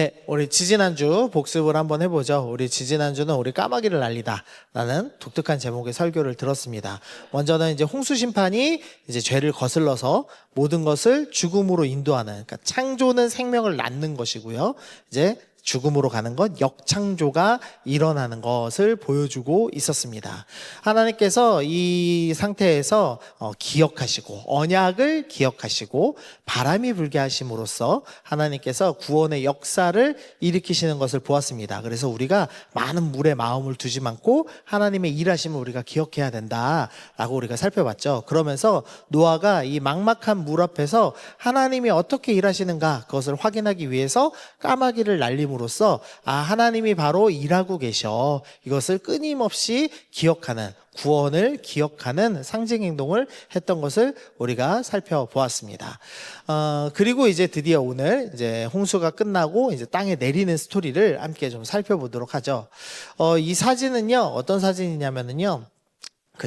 네, 우리 지지난주 복습을 한번 해보죠. 우리 지지난주는 우리 까마귀를 날리다 라는 독특한 제목의 설교를 들었습니다. 먼저는 이제 홍수 심판이 이제 죄를 거슬러서 모든 것을 죽음으로 인도하는, 그러니까 창조는 생명을 낳는 것이고요. 이제 죽음으로 가는 것, 역창조가 일어나는 것을 보여주고 있었습니다. 하나님께서 이 상태에서 기억하시고 언약을 기억하시고 바람이 불게 하심으로써 하나님께서 구원의 역사를 일으키시는 것을 보았습니다. 그래서 우리가 많은 물에 마음을 두지 않고 하나님의 일하심을 우리가 기억해야 된다라고 우리가 살펴봤죠. 그러면서 노아가 이 막막한 물 앞에서 하나님이 어떻게 일하시는가 그것을 확인하기 위해서 까마귀를 날림으로써 하나님이 바로 일하고 계셔, 이것을 끊임없이 기억하는, 구원을 기억하는 상징 행동을 했던 것을 우리가 살펴보았습니다. 그리고 이제 드디어 오늘 이제 홍수가 끝나고 이제 땅에 내리는 스토리를 함께 좀 살펴보도록 하죠. 이 사진은요, 어떤 사진이냐면은요,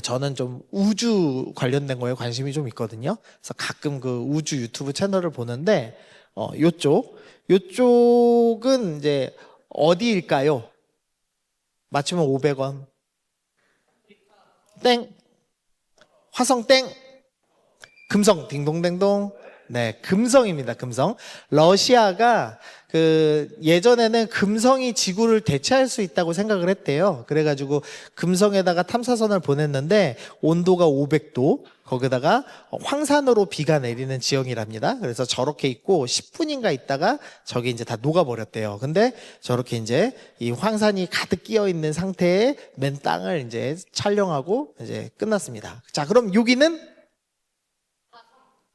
저는 좀 우주 관련된 거에 관심이 좀 있거든요. 그래서 가끔 그 우주 유튜브 채널을 보는데, 요쪽은 이제 어디일까요? 맞추면 500원. 땡. 화성 땡. 금성 딩동댕동. 네, 금성입니다. 금성. 러시아가 예전에는 금성이 지구를 대체할 수 있다고 생각을 했대요. 그래가지고 금성에다가 탐사선을 보냈는데 온도가 500도, 거기다가 황산으로 비가 내리는 지형이랍니다. 그래서 저렇게 있고 10분인가 있다가 저기 이제 다 녹아버렸대요. 근데 저렇게 이제 이 황산이 가득 끼어 있는 상태의 맨 땅을 이제 촬영하고 이제 끝났습니다. 자, 그럼 여기는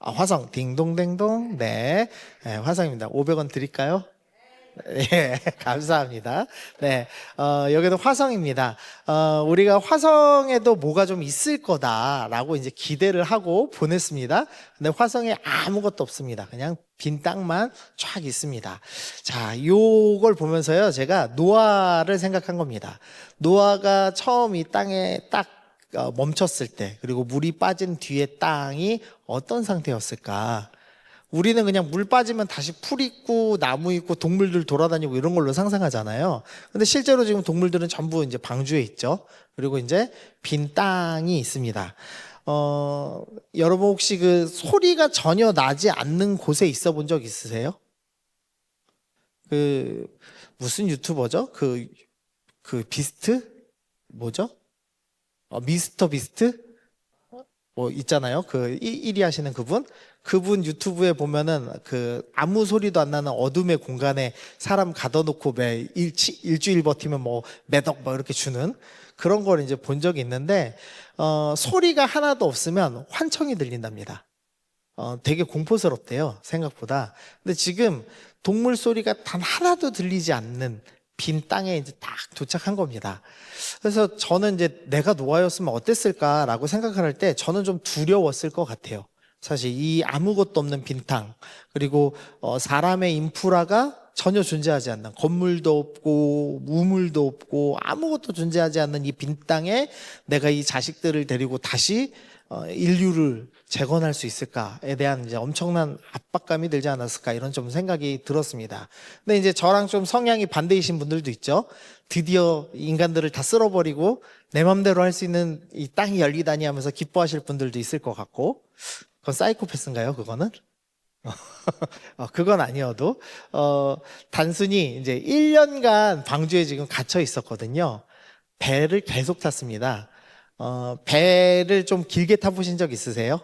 화성 딩동댕동. 네, 화성입니다. 500원 드릴까요? 예, 감사합니다. 네, 여기도 화성입니다. 우리가 화성에도 뭐가 좀 있을 거다라고 이제 기대를 하고 보냈습니다. 근데 화성에 아무것도 없습니다. 그냥 빈 땅만 쫙 있습니다. 자, 요걸 보면서요, 제가 노아를 생각한 겁니다. 노아가 처음 이 땅에 딱 멈췄을 때, 그리고 물이 빠진 뒤에 땅이 어떤 상태였을까? 우리는 그냥 물 빠지면 다시 풀 있고 나무 있고 동물들 돌아다니고 이런 걸로 상상하잖아요. 근데 실제로 지금 동물들은 전부 이제 방주에 있죠. 그리고 이제 빈 땅이 있습니다. 여러분 혹시 그 소리가 전혀 나지 않는 곳에 있어 본 적 있으세요? 무슨 유튜버죠? 비스트? 뭐죠? 미스터 비스트? 뭐 있잖아요. 1위 하시는 그분 유튜브에 보면은 아무 소리도 안 나는 어둠의 공간에 사람 가둬놓고 매 일주일 버티면 뭐 매덕 뭐 이렇게 주는 그런 걸 이제 본 적이 있는데, 소리가 하나도 없으면 환청이 들린답니다. 되게 공포스럽대요, 생각보다. 근데 지금 동물 소리가 단 하나도 들리지 않는 빈 땅에 이제 딱 도착한 겁니다. 그래서 저는 이제 내가 노아였으면 어땠을까라고 생각을 할 때 저는 좀 두려웠을 것 같아요. 사실 이 아무것도 없는 빈 땅, 그리고 사람의 인프라가 전혀 존재하지 않는, 건물도 없고 우물도 없고 아무것도 존재하지 않는 이 빈 땅에 내가 이 자식들을 데리고 다시 인류를 재건할 수 있을까에 대한 이제 엄청난 압박감이 들지 않았을까, 이런 좀 생각이 들었습니다. 근데 이제 저랑 좀 성향이 반대이신 분들도 있죠. 드디어 인간들을 다 쓸어버리고 내 맘대로 할 수 있는 이 땅이 열리다니 하면서 기뻐하실 분들도 있을 것 같고, 그건 사이코패스인가요, 그거는? 그건 아니어도, 단순히 이제 1년간 방주에 지금 갇혀 있었거든요. 배를 계속 탔습니다. 배를 좀 길게 타보신 적 있으세요?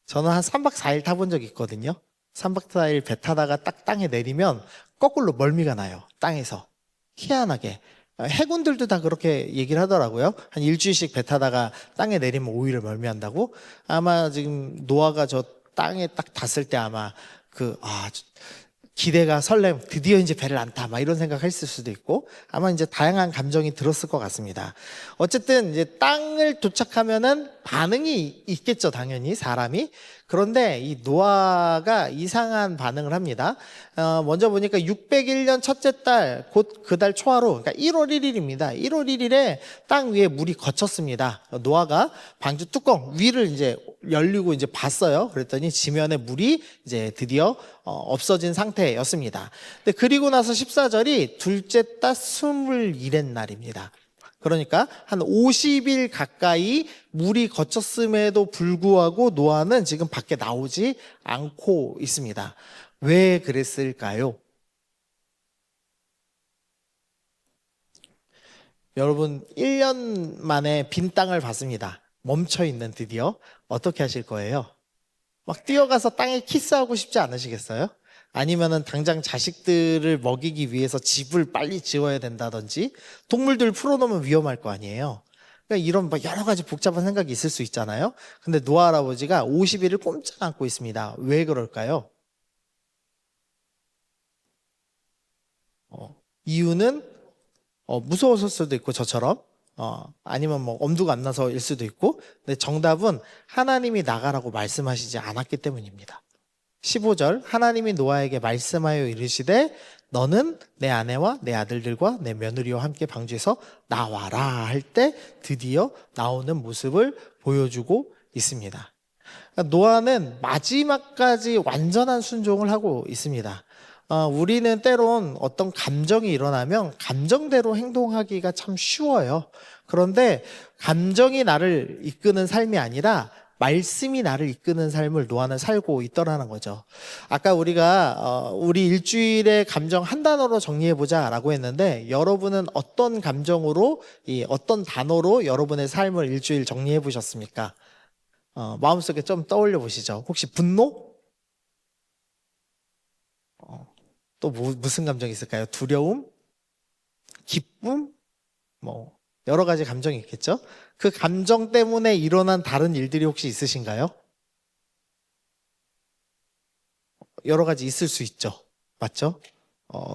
저는 한 3박 4일 타본 적 있거든요. 3박 4일 배 타다가 딱 땅에 내리면 거꾸로 멀미가 나요, 땅에서. 희한하게. 해군들도 다 그렇게 얘기를 하더라고요. 한 일주일씩 배 타다가 땅에 내리면 오히려 멀미한다고. 아마 지금 노아가 저 땅에 딱 닿았을 때 아마 기대가, 설렘, 드디어 이제 배를 안 타, 막 이런 생각 했을 수도 있고, 아마 이제 다양한 감정이 들었을 것 같습니다. 어쨌든 이제 땅을 도착하면은 반응이 있겠죠, 당연히, 사람이. 그런데 이 노아가 이상한 반응을 합니다. 먼저 보니까 601년 첫째 달, 곧 그 달 초하루, 그러니까 1월 1일입니다. 1월 1일에 땅 위에 물이 거쳤습니다. 노아가 방주 뚜껑 위를 이제 열리고 이제 봤어요. 그랬더니 지면에 물이 이제 드디어 없어진 상태였습니다. 근데 그리고 나서 14절이 둘째 달 21의 날입니다. 그러니까 한 50일 가까이 물이 거쳤음에도 불구하고 노아는 지금 밖에 나오지 않고 있습니다. 왜 그랬을까요? 여러분 1년 만에 빈 땅을 봤습니다. 멈춰 있는 드디어 어떻게 하실 거예요? 막 뛰어가서 땅에 키스하고 싶지 않으시겠어요? 아니면은 당장 자식들을 먹이기 위해서 집을 빨리 지어야 된다든지 동물들 풀어놓으면 위험할 거 아니에요. 그러니까 이런 막 여러 가지 복잡한 생각이 있을 수 있잖아요. 근데 노아 할아버지가 50일을 꼼짝 않고 있습니다. 왜 그럴까요? 이유는 무서웠을 수도 있고 저처럼 아니면 뭐 엄두가 안 나서일 수도 있고, 근데 정답은 하나님이 나가라고 말씀하시지 않았기 때문입니다. 15절 하나님이 노아에게 말씀하여 이르시되 너는 내 아내와 내 아들들과 내 며느리와 함께 방주에서 나와라 할 때 드디어 나오는 모습을 보여주고 있습니다. 그러니까 노아는 마지막까지 완전한 순종을 하고 있습니다. 우리는 때론 어떤 감정이 일어나면 감정대로 행동하기가 참 쉬워요. 그런데 감정이 나를 이끄는 삶이 아니라 말씀이 나를 이끄는 삶을 노아는 살고 있더라는 거죠. 아까 우리가 우리 일주일의 감정 한 단어로 정리해보자 라고 했는데, 여러분은 어떤 감정으로, 어떤 단어로 여러분의 삶을 일주일 정리해 보셨습니까? 마음속에 좀 떠올려 보시죠. 혹시 분노? 또 무슨 감정이 있을까요? 두려움? 기쁨? 뭐 여러 가지 감정이 있겠죠? 그 감정 때문에 일어난 다른 일들이 혹시 있으신가요? 여러 가지 있을 수 있죠. 맞죠?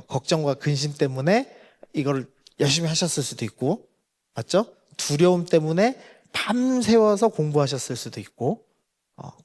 걱정과 근심 때문에 이걸 열심히 하셨을 수도 있고, 맞죠? 두려움 때문에 밤새워서 공부하셨을 수도 있고,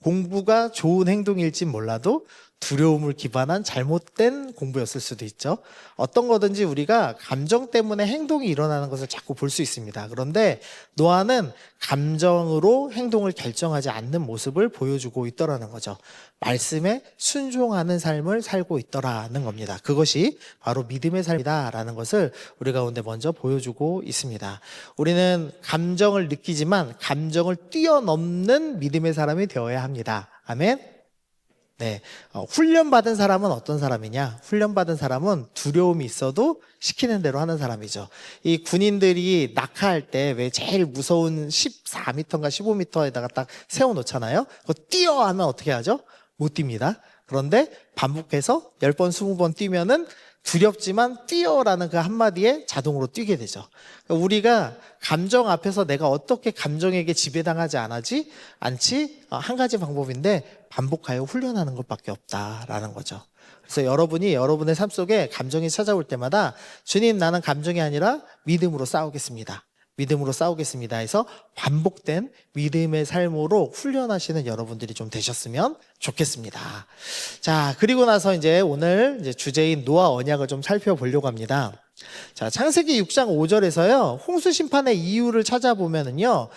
공부가 좋은 행동일진 몰라도 두려움을 기반한 잘못된 공부였을 수도 있죠. 어떤 거든지 우리가 감정 때문에 행동이 일어나는 것을 자꾸 볼 수 있습니다. 그런데 노아는 감정으로 행동을 결정하지 않는 모습을 보여주고 있더라는 거죠. 말씀에 순종하는 삶을 살고 있더라는 겁니다. 그것이 바로 믿음의 삶이다라는 것을 우리 가운데 먼저 보여주고 있습니다. 우리는 감정을 느끼지만 감정을 뛰어넘는 믿음의 사람이 되어야 합니다. 아멘. 네, 훈련받은 사람은 어떤 사람이냐? 훈련받은 사람은 두려움이 있어도 시키는 대로 하는 사람이죠. 이 군인들이 낙하할 때 왜 제일 무서운 14m인가 15m에다가 딱 세워놓잖아요. 그거 뛰어 하면 어떻게 하죠? 못 뜁니다. 그런데 반복해서 10번, 20번 뛰면은 두렵지만 뛰어라는 그 한마디에 자동으로 뛰게 되죠. 그러니까 우리가 감정 앞에서 내가 어떻게 감정에게 지배당하지 않지? 한 가지 방법인데 반복하여 훈련하는 것밖에 없다라는 거죠. 그래서 여러분이 여러분의 삶 속에 감정이 찾아올 때마다 주님, 나는 감정이 아니라 믿음으로 싸우겠습니다. 믿음으로 싸우겠습니다 해서 반복된 믿음의 삶으로 훈련하시는 여러분들이 좀 되셨으면 좋겠습니다. 자, 그리고 나서 이제 오늘 이제 주제인 노아 언약을 좀 살펴보려고 합니다. 자, 창세기 6장 5절에서요, 홍수 심판의 이유를 찾아보면은요,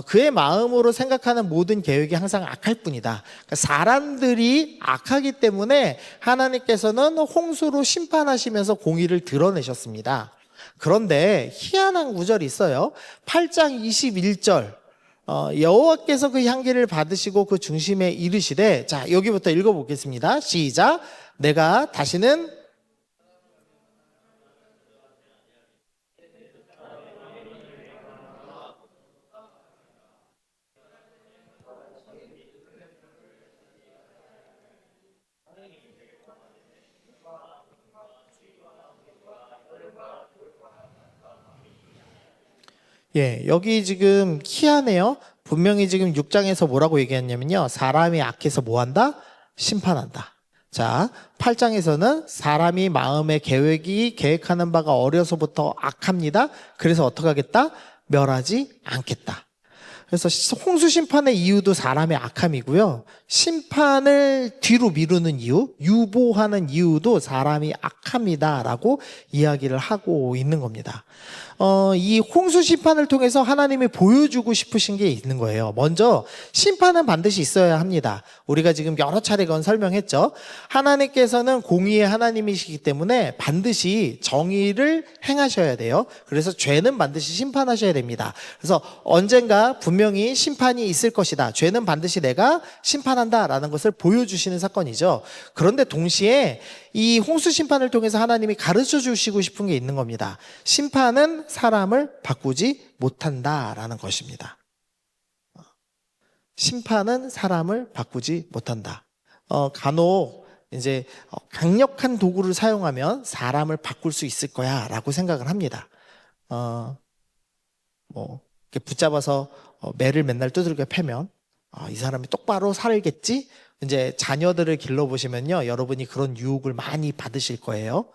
그의 마음으로 생각하는 모든 계획이 항상 악할 뿐이다. 그러니까 사람들이 악하기 때문에 하나님께서는 홍수로 심판하시면서 공의를 드러내셨습니다. 그런데 희한한 구절이 있어요. 8장 21절. 여호와께서 그 향기를 받으시고 그 중심에 이르시되, 자, 여기부터 읽어보겠습니다. 시작. 내가 다시는 여기 지금 희한해요. 분명히 지금 6장에서 뭐라고 얘기했냐면요, 사람이 악해서 뭐한다? 심판한다. 자, 8장에서는 사람이 마음의 계획하는 바가 어려서부터 악합니다. 그래서 어떻게 하겠다? 멸하지 않겠다. 그래서 홍수 심판의 이유도 사람의 악함이고요. 심판을 뒤로 미루는 이유, 유보하는 이유도 사람이 악합니다라고 이야기를 하고 있는 겁니다. 이 홍수 심판을 통해서 하나님이 보여주고 싶으신 게 있는 거예요. 먼저 심판은 반드시 있어야 합니다. 우리가 지금 여러 차례 건 설명했죠. 하나님께서는 공의의 하나님이시기 때문에 반드시 정의를 행하셔야 돼요. 그래서 죄는 반드시 심판하셔야 됩니다. 그래서 언젠가 분명히 심판이 있을 것이다. 죄는 반드시 내가 심판한다라는 것을 보여주시는 사건이죠. 그런데 동시에 이 홍수 심판을 통해서 하나님이 가르쳐 주시고 싶은 게 있는 겁니다. 심판은 사람을 바꾸지 못한다라는 것입니다. 심판은 사람을 바꾸지 못한다. 간혹 이제 강력한 도구를 사용하면 사람을 바꿀 수 있을 거야라고 생각을 합니다. 이렇게 붙잡아서 매를 맨날 두들겨 패면 이 사람이 똑바로 살겠지? 이제 자녀들을 길러보시면요, 여러분이 그런 유혹을 많이 받으실 거예요.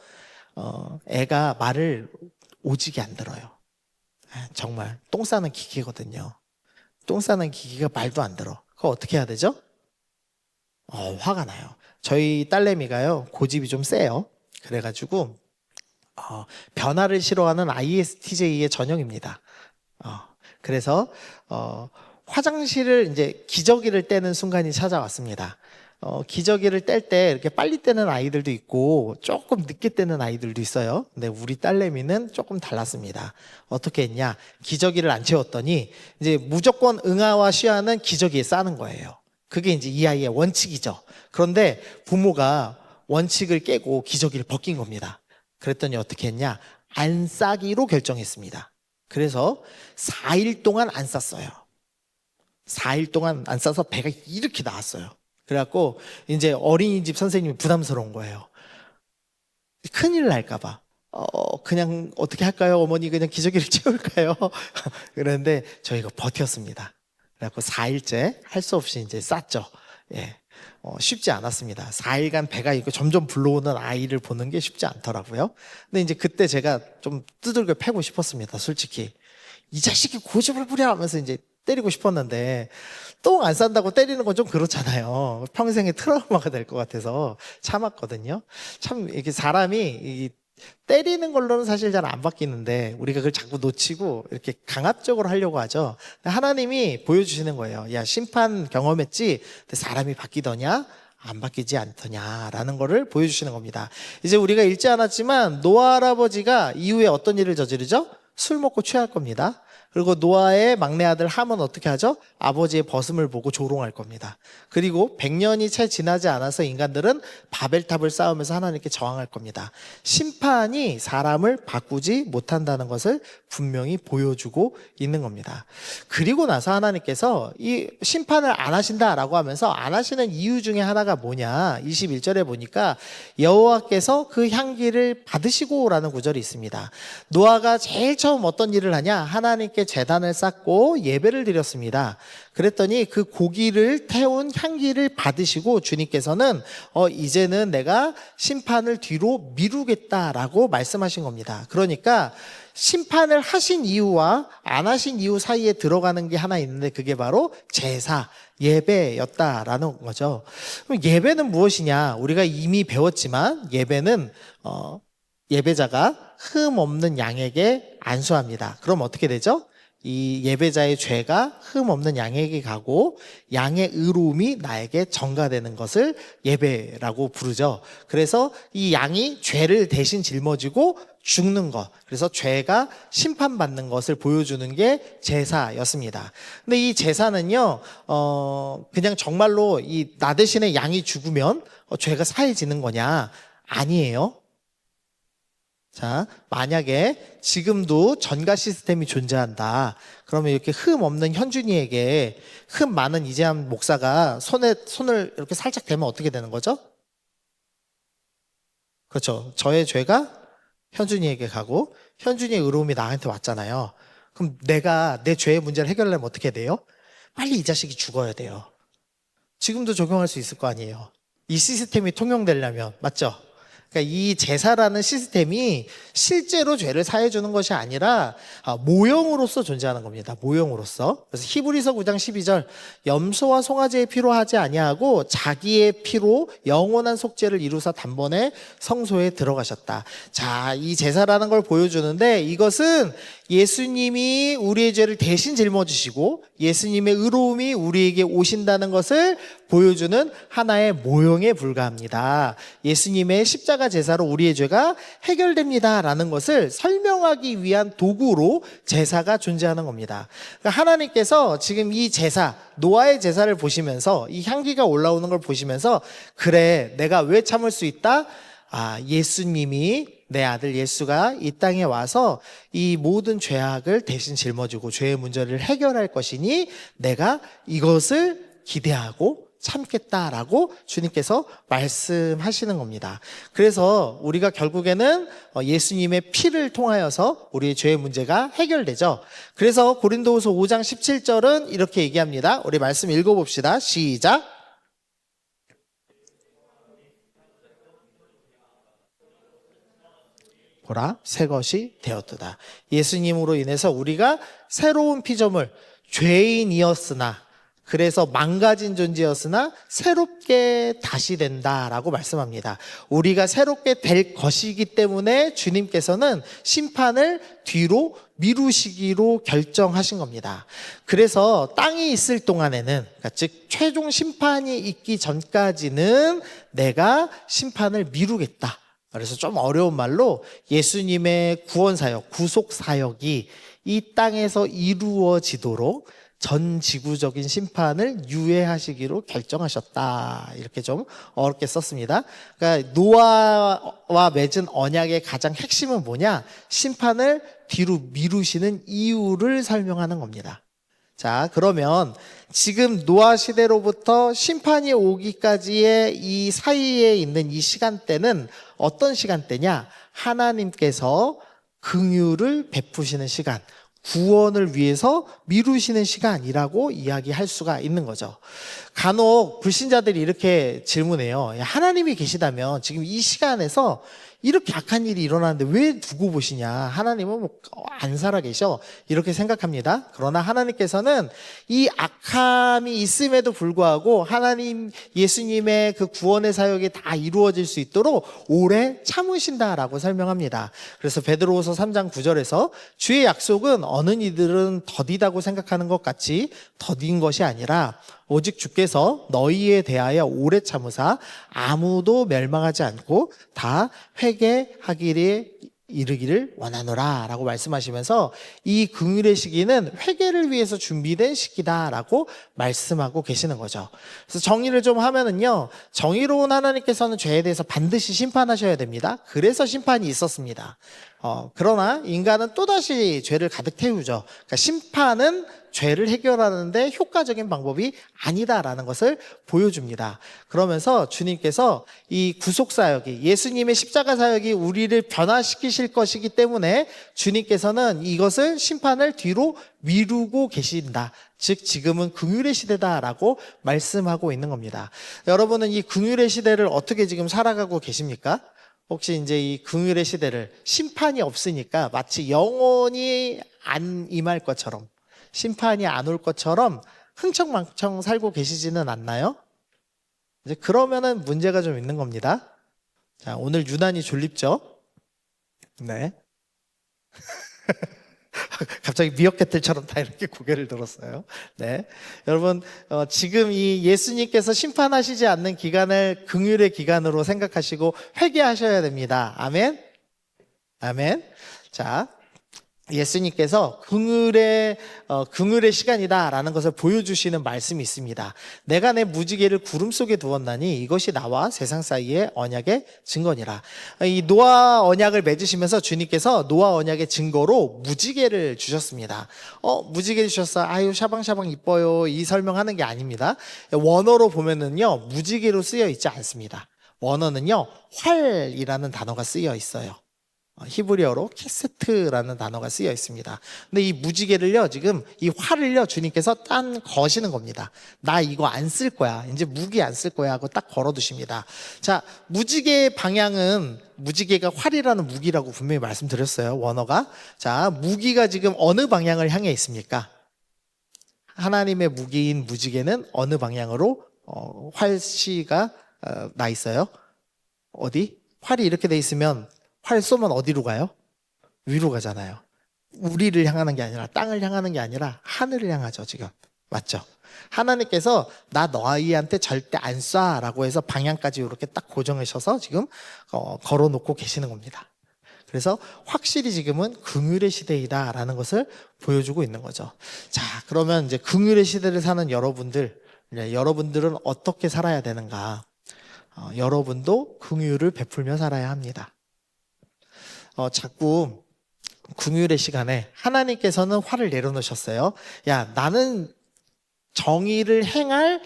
애가 말을 오지게 안 들어요. 정말 똥 싸는 기계거든요. 똥 싸는 기계가 말도 안 들어. 그거 어떻게 해야 되죠? 화가 나요. 저희 딸내미가요, 고집이 좀 세요. 그래가지고 변화를 싫어하는 ISTJ의 전형입니다. 그래서 화장실을 이제 기저귀를 떼는 순간이 찾아왔습니다. 기저귀를 뗄 때 이렇게 빨리 떼는 아이들도 있고 조금 늦게 떼는 아이들도 있어요. 근데 우리 딸내미는 조금 달랐습니다. 어떻게 했냐? 기저귀를 안 채웠더니 이제 무조건 응아와 쉬아는 기저귀에 싸는 거예요. 그게 이제 이 아이의 원칙이죠. 그런데 부모가 원칙을 깨고 기저귀를 벗긴 겁니다. 그랬더니 어떻게 했냐? 안 싸기로 결정했습니다. 그래서 4일 동안 안 쌌어요. 4일 동안 안 싸서 배가 이렇게 나왔어요. 그래갖고 이제 어린이집 선생님이 부담스러운 거예요. 큰일 날까봐. 그냥 어떻게 할까요? 어머니 그냥 기저귀를 채울까요? 그런데 저희가 버텼습니다. 그래갖고 4일째 할 수 없이 이제 쌌죠. 예. 쉽지 않았습니다. 4일간 배가 있고 점점 불러오는 아이를 보는 게 쉽지 않더라고요. 근데 이제 그때 제가 좀 두들겨 패고 싶었습니다. 솔직히. 이 자식이 고집을 부려 하면서 이제 때리고 싶었는데 똥 안 싼다고 때리는 건 좀 그렇잖아요. 평생의 트라우마가 될 것 같아서 참았거든요. 참 이렇게 사람이 때리는 걸로는 사실 잘 안 바뀌는데 우리가 그걸 자꾸 놓치고 이렇게 강압적으로 하려고 하죠. 하나님이 보여주시는 거예요. 야, 심판 경험했지? 근데 사람이 바뀌더냐? 안 바뀌지 않더냐라는 거를 보여주시는 겁니다. 이제 우리가 읽지 않았지만 노아 할아버지가 이후에 어떤 일을 저지르죠? 술 먹고 취할 겁니다. 그리고 노아의 막내 아들 함은 어떻게 하죠? 아버지의 벗음을 보고 조롱할 겁니다. 그리고 100년이 채 지나지 않아서 인간들은 바벨탑을 쌓으면서 하나님께 저항할 겁니다. 심판이 사람을 바꾸지 못한다는 것을 분명히 보여주고 있는 겁니다. 그리고 나서 하나님께서 이 심판을 안 하신다라고 하면서 안 하시는 이유 중에 하나가 뭐냐? 21절에 보니까 여호와께서 그 향기를 받으시고라는 구절이 있습니다. 노아가 제일 처음 어떤 일을 하냐? 하나님께 제단을 쌓고 예배를 드렸습니다. 그랬더니 그 고기를 태운 향기를 받으시고 주님께서는 이제는 내가 심판을 뒤로 미루겠다라고 말씀하신 겁니다. 그러니까 심판을 하신 이유와 안 하신 이유 사이에 들어가는 게 하나 있는데 그게 바로 제사, 예배였다라는 거죠. 그럼 예배는 무엇이냐? 우리가 이미 배웠지만 예배는 예배자가 흠 없는 양에게 안수합니다. 그럼 어떻게 되죠? 이 예배자의 죄가 흠 없는 양에게 가고 양의 의로움이 나에게 전가되는 것을 예배라고 부르죠. 그래서 이 양이 죄를 대신 짊어지고 죽는 것, 그래서 죄가 심판받는 것을 보여주는 게 제사였습니다. 근데 이 제사는요, 그냥 정말로 나 대신에 양이 죽으면 죄가 사해지는 거냐? 아니에요. 자, 만약에 지금도 전가 시스템이 존재한다. 그러면 이렇게 흠 없는 현준이에게 흠 많은 이재한 목사가 손을 이렇게 살짝 대면 어떻게 되는 거죠? 그렇죠. 저의 죄가 현준이에게 가고 현준이의 의로움이 나한테 왔잖아요. 그럼 내가 내 죄의 문제를 해결하려면 어떻게 돼요? 빨리 이 자식이 죽어야 돼요. 지금도 적용할 수 있을 거 아니에요. 이 시스템이 통용되려면, 맞죠? 그러니까 이 제사라는 시스템이 실제로 죄를 사해 주는 것이 아니라 모형으로서 존재하는 겁니다. 모형으로서. 그래서 히브리서 9장 12절 염소와 송아지의 피로 하지 아니하고 자기의 피로 영원한 속죄를 이루사 단번에 성소에 들어가셨다. 자, 이 제사라는 걸 보여주는데 이것은 예수님이 우리의 죄를 대신 짊어지시고 예수님의 의로움이 우리에게 오신다는 것을 보여주는 하나의 모형에 불과합니다. 예수님의 십자가 제사로 우리의 죄가 해결됩니다 라는 것을 설명하기 위한 도구로 제사가 존재하는 겁니다. 그러니까 하나님께서 지금 이 제사, 노아의 제사를 보시면서 이 향기가 올라오는 걸 보시면서 그래, 내가 왜 참을 수 있다? 예수님이 내 아들 예수가 이 땅에 와서 이 모든 죄악을 대신 짊어지고 죄의 문제를 해결할 것이니 내가 이것을 기대하고 참겠다라고 주님께서 말씀하시는 겁니다. 그래서 우리가 결국에는 예수님의 피를 통하여서 우리의 죄의 문제가 해결되죠. 그래서 고린도후서 5장 17절은 이렇게 얘기합니다. 우리 말씀 읽어봅시다. 시작. 보라, 새 것이 되었도다. 예수님으로 인해서 우리가 새로운 피조물, 죄인이었으나 그래서 망가진 존재였으나 새롭게 다시 된다라고 말씀합니다. 우리가 새롭게 될 것이기 때문에 주님께서는 심판을 뒤로 미루시기로 결정하신 겁니다. 그래서 땅이 있을 동안에는, 그러니까 즉 최종 심판이 있기 전까지는 내가 심판을 미루겠다. 그래서 좀 어려운 말로 예수님의 구원 사역, 구속 사역이 이 땅에서 이루어지도록 전 지구적인 심판을 유예하시기로 결정하셨다. 이렇게 좀 어렵게 썼습니다. 그러니까 노아와 맺은 언약의 가장 핵심은 뭐냐? 심판을 뒤로 미루시는 이유를 설명하는 겁니다. 자, 그러면 지금 노아 시대로부터 심판이 오기까지의 이 사이에 있는 이 시간대는 어떤 시간대냐? 하나님께서 긍휼을 베푸시는 시간, 구원을 위해서 미루시는 시간이라고 이야기할 수가 있는 거죠. 간혹 불신자들이 이렇게 질문해요. 하나님이 계시다면 지금 이 시간에서 이렇게 악한 일이 일어나는데 왜 두고 보시냐? 하나님은 뭐 안 살아 계셔. 이렇게 생각합니다. 그러나 하나님께서는 이 악함이 있음에도 불구하고 하나님 예수님의 그 구원의 사역이 다 이루어질 수 있도록 오래 참으신다라고 설명합니다. 그래서 베드로후서 3장 9절에서 주의 약속은 어느 이들은 더디다고 생각하는 것 같이 더딘 것이 아니라 오직 주께서 너희에 대하여 오래 참으사 아무도 멸망하지 않고 다 회개하기를 이르기를 원하노라 라고 말씀하시면서 이 긍휼의 시기는 회개를 위해서 준비된 시기다라고 말씀하고 계시는 거죠. 그래서 정의를 좀 하면은요, 정의로운 하나님께서는 죄에 대해서 반드시 심판하셔야 됩니다. 그래서 심판이 있었습니다. 그러나 인간은 또다시 죄를 가득 태우죠. 그러니까 심판은 죄를 해결하는데 효과적인 방법이 아니다라는 것을 보여줍니다. 그러면서 주님께서 이 구속사역이, 예수님의 십자가 사역이 우리를 변화시키실 것이기 때문에 주님께서는 이것을 심판을 뒤로 미루고 계신다. 즉 지금은 긍휼의 시대다라고 말씀하고 있는 겁니다. 여러분은 이 긍휼의 시대를 어떻게 지금 살아가고 계십니까? 혹시 이제 이 긍휼의 시대를 심판이 없으니까 마치 영원히 안 임할 것처럼, 심판이 안 올 것처럼 흥청망청 살고 계시지는 않나요? 이제 그러면은 문제가 좀 있는 겁니다. 자, 오늘 유난히 졸립죠? 네. 갑자기 미역캣들처럼 다 이렇게 고개를 들었어요. 네, 여러분 지금 이 예수님께서 심판하시지 않는 기간을 긍휼의 기간으로 생각하시고 회개하셔야 됩니다. 아멘. 아멘. 자, 예수님께서 긍휼의 시간이다라는 것을 보여주시는 말씀이 있습니다. 내가 내 무지개를 구름 속에 두었나니 이것이 나와 세상 사이의 언약의 증거니라. 이 노아 언약을 맺으시면서 주님께서 노아 언약의 증거로 무지개를 주셨습니다. 무지개를 주셨어. 아유 샤방샤방 이뻐요. 이 설명하는 게 아닙니다. 원어로 보면은요, 무지개로 쓰여 있지 않습니다. 원어는요, 활이라는 단어가 쓰여 있어요. 히브리어로 캐세트라는 단어가 쓰여 있습니다. 근데 이 무지개를요, 지금 이 활을요, 주님께서 딴 거시는 겁니다. 나 이거 안 쓸 거야. 이제 무기 안 쓸 거야 하고 딱 걸어두십니다. 자, 무지개의 방향은 무지개가 활이라는 무기라고 분명히 말씀드렸어요. 원어가. 자, 무기가 지금 어느 방향을 향해 있습니까? 하나님의 무기인 무지개는 어느 방향으로 활시가 나 있어요? 어디? 활이 이렇게 돼 있으면 활 쏘면 어디로 가요? 위로 가잖아요. 우리를 향하는 게 아니라, 땅을 향하는 게 아니라 하늘을 향하죠, 지금. 맞죠? 하나님께서 나 너희한테 절대 안 쏴라고 해서 방향까지 이렇게 딱 고정하셔서 지금 걸어놓고 계시는 겁니다. 그래서 확실히 지금은 긍휼의 시대이다라는 것을 보여주고 있는 거죠. 자, 그러면 이제 긍휼의 시대를 사는 여러분들, 여러분들은 어떻게 살아야 되는가? 여러분도 긍휼을 베풀며 살아야 합니다. 자꾸 긍휼의 시간에 하나님께서는 화를 내려놓으셨어요. 야, 나는 정의를 행할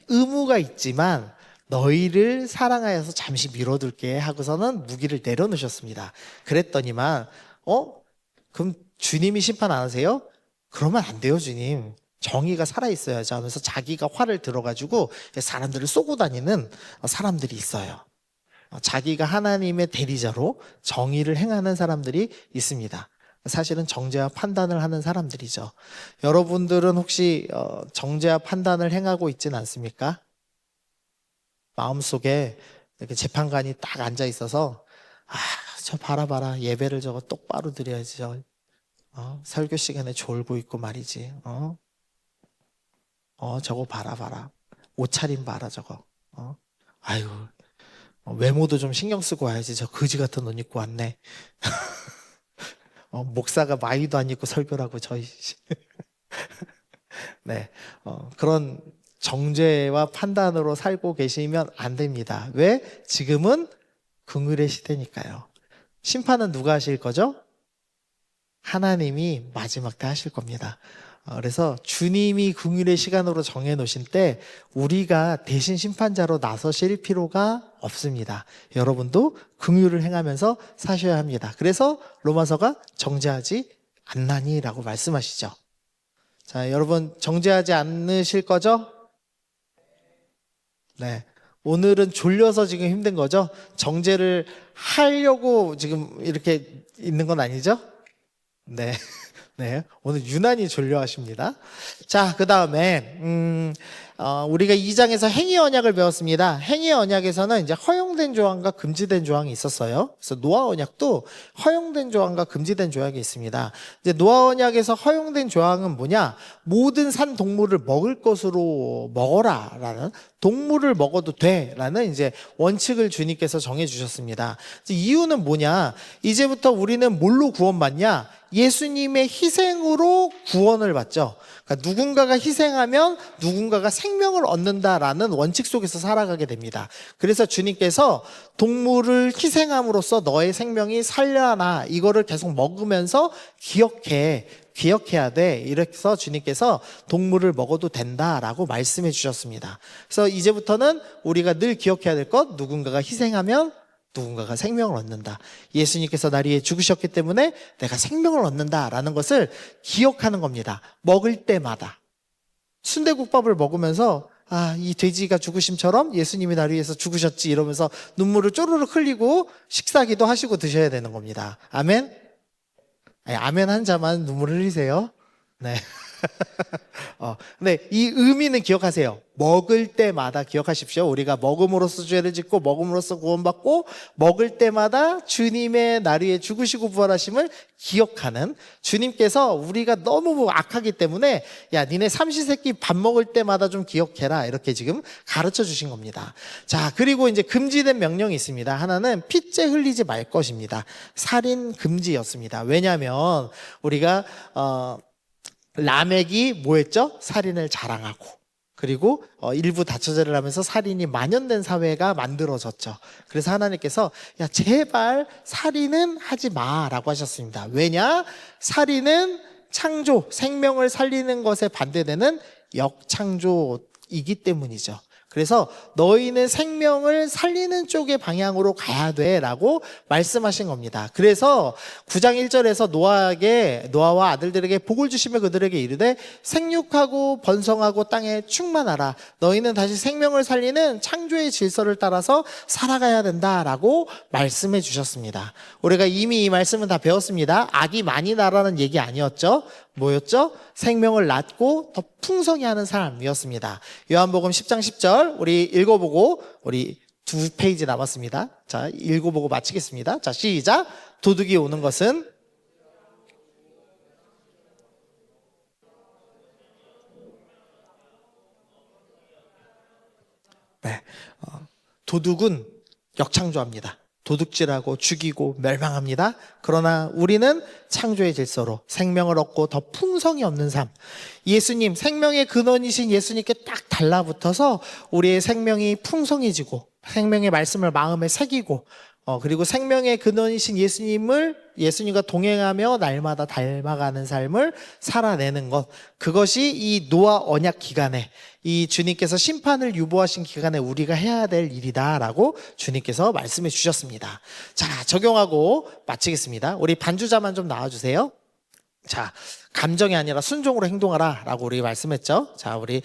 의무가 있지만 너희를 사랑하여서 잠시 미뤄둘게 하고서는 무기를 내려놓으셨습니다. 그랬더니만 그럼 주님이 심판 안 하세요? 그러면 안 돼요, 주님. 정의가 살아있어야죠 하면서 자기가 활을 들어가지고 사람들을 쏘고 다니는 사람들이 있어요. 자기가 하나님의 대리자로 정의를 행하는 사람들이 있습니다. 사실은 정죄와 판단을 하는 사람들이죠. 여러분들은 혹시 정죄와 판단을 행하고 있지는 않습니까? 마음속에 이렇게 재판관이 딱 앉아 있어서 저 봐라 예배를 저거 똑바로 드려야지. 설교 시간에 졸고 있고 말이지. 저거 봐라 옷차림 봐라 저거. 아유, 외모도 좀 신경 쓰고 와야지. 저 거지 같은 옷 입고 왔네. 목사가 마이도 안 입고 설교를 하고 저희. 네, 그런 정죄와 판단으로 살고 계시면 안 됩니다. 왜? 지금은 긍휼의 시대니까요. 심판은 누가 하실 거죠? 하나님이 마지막 때 하실 겁니다. 그래서 주님이 긍휼의 시간으로 정해놓으신 때 우리가 대신 심판자로 나서실 필요가 없습니다. 여러분도 긍휼을 행하면서 사셔야 합니다. 그래서 로마서가 정죄하지 않나니라고 말씀하시죠. 자, 여러분 정죄하지 않으실 거죠? 네. 오늘은 졸려서 지금 힘든 거죠? 정죄를 하려고 지금 이렇게 있는 건 아니죠? 네. 네. 오늘 유난히 졸려 하십니다. 자, 그 다음에, 우리가 2장에서 행위 언약을 배웠습니다. 행위 언약에서는 이제 허용된 조항과 금지된 조항이 있었어요. 그래서 노아 언약도 허용된 조항과 금지된 조항이 있습니다. 이제 노아 언약에서 허용된 조항은 뭐냐? 모든 산 동물을 먹을 것으로 먹어라라는, 동물을 먹어도 돼라는 이제 원칙을 주님께서 정해 주셨습니다. 이유는 뭐냐? 이제부터 우리는 뭘로 구원받냐? 예수님의 희생으로 구원을 받죠. 그러니까 누군가가 희생하면 누군가가 생명을 얻는다라는 원칙 속에서 살아가게 됩니다. 그래서 주님께서 동물을 희생함으로써 너의 생명이 살려나, 이거를 계속 먹으면서 기억해야 돼. 이래서 주님께서 동물을 먹어도 된다라고 말씀해 주셨습니다. 그래서 이제부터는 우리가 늘 기억해야 될 것, 누군가가 희생하면 누군가가 생명을 얻는다. 예수님께서 날 위해 죽으셨기 때문에 내가 생명을 얻는다라는 것을 기억하는 겁니다. 먹을 때마다. 순대국밥을 먹으면서 이 돼지가 죽으심처럼 예수님이 날 위해서 죽으셨지 이러면서 눈물을 쪼르륵 흘리고 식사기도 하시고 드셔야 되는 겁니다. 아멘? 아멘 한 자만 눈물을 흘리세요. 네. 근데 이 의미는 기억하세요. 먹을 때마다 기억하십시오. 우리가 먹음으로써 죄를 짓고 먹음으로써 구원받고 먹을 때마다 주님의 날 위해 죽으시고 부활하심을 기억하는, 주님께서 우리가 너무 악하기 때문에 야 니네 삼시세끼 밥 먹을 때마다 좀 기억해라 이렇게 지금 가르쳐 주신 겁니다. 자, 그리고 이제 금지된 명령이 있습니다. 하나는 핏째 흘리지 말 것입니다. 살인 금지였습니다. 왜냐하면 우리가 라멕이 뭐했죠? 살인을 자랑하고, 그리고 일부 다처제를 하면서 살인이 만연된 사회가 만들어졌죠. 그래서 하나님께서 야 제발 살인은 하지 마라고 하셨습니다. 왜냐? 살인은 창조, 생명을 살리는 것에 반대되는 역창조이기 때문이죠. 그래서 너희는 생명을 살리는 쪽의 방향으로 가야 돼 라고 말씀하신 겁니다. 그래서 9장 1절에서 노아와 아들들에게 복을 주시며 그들에게 이르되 생육하고 번성하고 땅에 충만하라. 너희는 다시 생명을 살리는 창조의 질서를 따라서 살아가야 된다라고 말씀해 주셨습니다. 우리가 이미 이 말씀은 다 배웠습니다. 악이 많이 나라는 얘기 아니었죠? 뭐였죠? 생명을 낳고 더 풍성히 하는 삶이었습니다. 요한복음 10장 10절 우리 읽어보고, 우리 2페이지 남았습니다. 자, 읽어보고 마치겠습니다. 자, 시작. 도둑이 오는 것은 네, 도둑은 역창조합니다. 도둑질하고 죽이고 멸망합니다. 그러나 우리는 창조의 질서로 생명을 얻고 더 풍성이 없는 삶, 예수님, 생명의 근원이신 예수님께 딱 달라붙어서 우리의 생명이 풍성해지고 생명의 말씀을 마음에 새기고 그리고 생명의 근원이신 예수님과 동행하며 날마다 닮아가는 삶을 살아내는 것, 그것이 이 노아 언약 기간에, 이 주님께서 심판을 유보하신 기간에 우리가 해야 될 일이다라고 주님께서 말씀해 주셨습니다. 자, 적용하고 마치겠습니다. 우리 반주자만 좀 나와주세요. 자, 감정이 아니라 순종으로 행동하라 라고 우리 말씀했죠. 자, 우리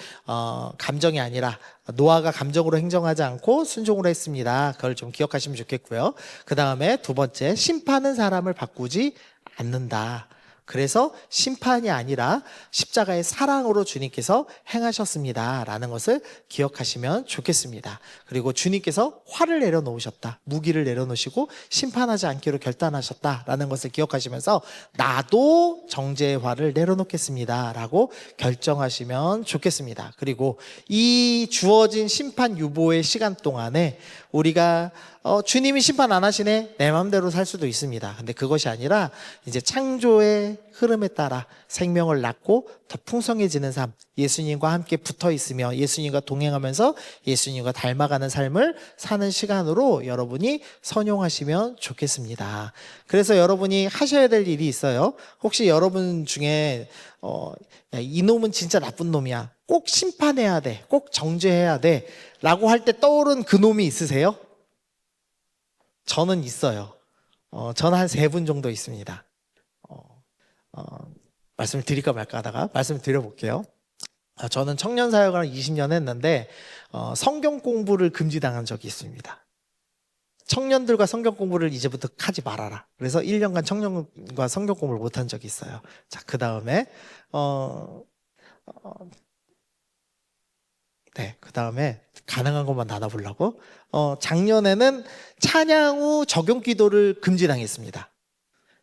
감정이 아니라 노아가 감정으로 행정하지 않고 순종으로 했습니다. 그걸 좀 기억하시면 좋겠고요. 그 다음에 두 번째, 심판은 사람을 바꾸지 않는다. 그래서 심판이 아니라 십자가의 사랑으로 주님께서 행하셨습니다 라는 것을 기억하시면 좋겠습니다. 그리고 주님께서 화를 내려놓으셨다, 무기를 내려놓으시고 심판하지 않기로 결단하셨다라는 것을 기억하시면서 나도 정죄의 화를 내려놓겠습니다 라고 결정하시면 좋겠습니다. 그리고 이 주어진 심판 유보의 시간 동안에 우리가 주님이 심판 안 하시네, 내 마음대로 살 수도 있습니다. 근데 그것이 아니라 이제 창조의 흐름에 따라 생명을 낳고 더 풍성해지는 삶, 예수님과 함께 붙어 있으며 예수님과 동행하면서 예수님과 닮아가는 삶을 사는 시간으로 여러분이 선용하시면 좋겠습니다. 그래서 여러분이 하셔야 될 일이 있어요. 혹시 여러분 중에 야, 이놈은 진짜 나쁜 놈이야, 꼭 심판해야 돼, 꼭 정죄해야 돼 라고 할 때 떠오른 그 놈이 있으세요? 저는 있어요. 저는 한 3분 정도 있습니다. 말씀을 드릴까 말까 하다가 말씀을 드려볼게요. 저는 청년 사역을 20년 했는데 성경 공부를 금지당한 적이 있습니다. 청년들과 성경 공부를 이제부터 하지 말아라. 그래서 1년간 청년과 성경 공부를 못한 적이 있어요. 자, 그 다음에 그 다음에 가능한 것만 나눠보려고 작년에는 찬양 후 적용 기도를 금지당했습니다.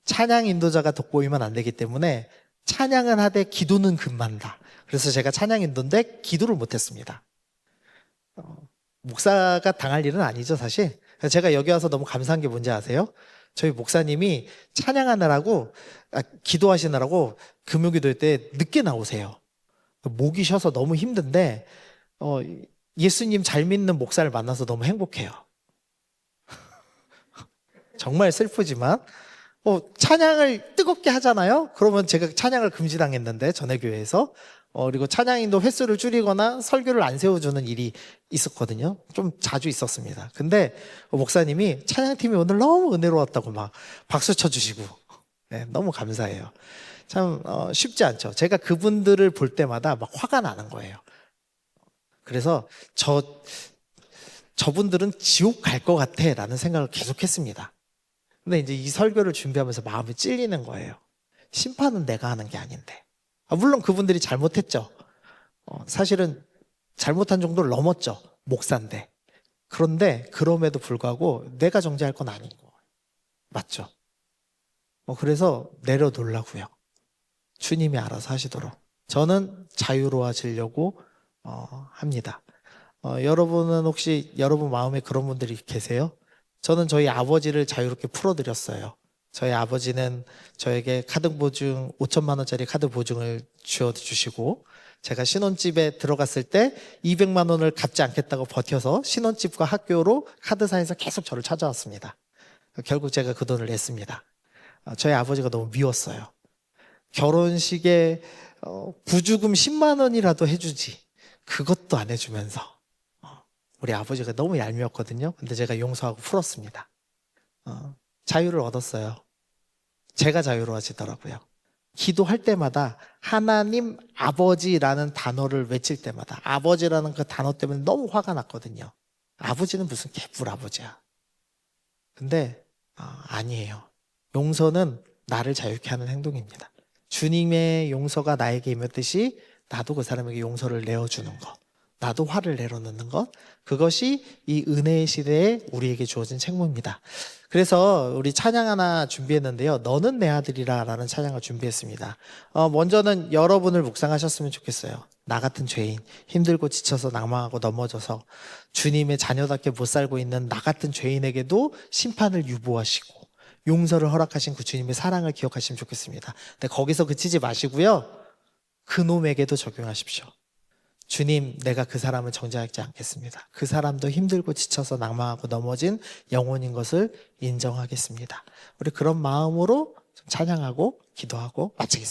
찬양 인도자가 돋보이면 안 되기 때문에 찬양은 하되 기도는 금한다. 그래서 제가 찬양 인도인데 기도를 못했습니다. 목사가 당할 일은 아니죠, 사실. 제가 여기 와서 너무 감사한 게 뭔지 아세요? 저희 목사님이 찬양하느라고, 기도하시느라고 금요기도회 때 늦게 나오세요. 목이 쉬어서 너무 힘든데 예수님 잘 믿는 목사를 만나서 너무 행복해요. 정말 슬프지만 찬양을 뜨겁게 하잖아요. 그러면 제가 찬양을 금지당했는데 전에 교회에서 그리고 찬양인도 횟수를 줄이거나 설교를 안 세워주는 일이 있었거든요. 좀 자주 있었습니다. 근데 목사님이 찬양팀이 오늘 너무 은혜로웠다고 막 박수 쳐주시고, 네, 너무 감사해요. 참 쉽지 않죠. 제가 그분들을 볼 때마다 막 화가 나는 거예요. 그래서 저분들은 지옥 갈 것 같아 라는 생각을 계속 했습니다. 근데 이제 이 설교를 준비하면서 마음이 찔리는 거예요. 심판은 내가 하는 게 아닌데. 물론 그분들이 잘못했죠. 사실은 잘못한 정도를 넘었죠. 목사인데. 그런데 그럼에도 불구하고 내가 정죄할 건 아닌 거예요. 맞죠? 그래서 내려놓으려고요. 주님이 알아서 하시도록. 저는 자유로워지려고 합니다. 여러분은 혹시 여러분 마음에 그런 분들이 계세요? 저는 저희 아버지를 자유롭게 풀어드렸어요. 저희 아버지는 저에게 카드 보증 5천만 원짜리 카드 보증을 주시고, 제가 신혼집에 들어갔을 때 200만 원을 갚지 않겠다고 버텨서 신혼집과 학교로 카드사에서 계속 저를 찾아왔습니다. 결국 제가 그 돈을 냈습니다. 저희 아버지가 너무 미웠어요. 결혼식에 부주금 10만 원이라도 해주지, 그것도 안 해주면서 우리 아버지가 너무 얄미웠거든요. 근데 제가 용서하고 풀었습니다. 자유를 얻었어요. 제가 자유로워지더라고요. 기도할 때마다 하나님 아버지라는 단어를 외칠 때마다 아버지라는 그 단어 때문에 너무 화가 났거든요. 아버지는 무슨 개뿔 아버지야. 근데 아니에요. 용서는 나를 자유케 하는 행동입니다. 주님의 용서가 나에게 임했듯이 나도 그 사람에게 용서를 내어주는 것, 나도 화를 내려놓는 것, 그것이 이 은혜의 시대에 우리에게 주어진 책무입니다. 그래서 우리 찬양 하나 준비했는데요. 너는 내 아들이라 라는 찬양을 준비했습니다. 먼저는 여러분을 묵상하셨으면 좋겠어요. 나 같은 죄인, 힘들고 지쳐서 낭망하고 넘어져서 주님의 자녀답게 못 살고 있는 나 같은 죄인에게도 심판을 유보하시고 용서를 허락하신 그 주님의 사랑을 기억하시면 좋겠습니다. 근데 거기서 그치지 마시고요. 그놈에게도 적용하십시오. 주님, 내가 그 사람을 정죄하지 않겠습니다. 그 사람도 힘들고 지쳐서 낭망하고 넘어진 영혼인 것을 인정하겠습니다. 우리 그런 마음으로 찬양하고 기도하고 마치겠습니다.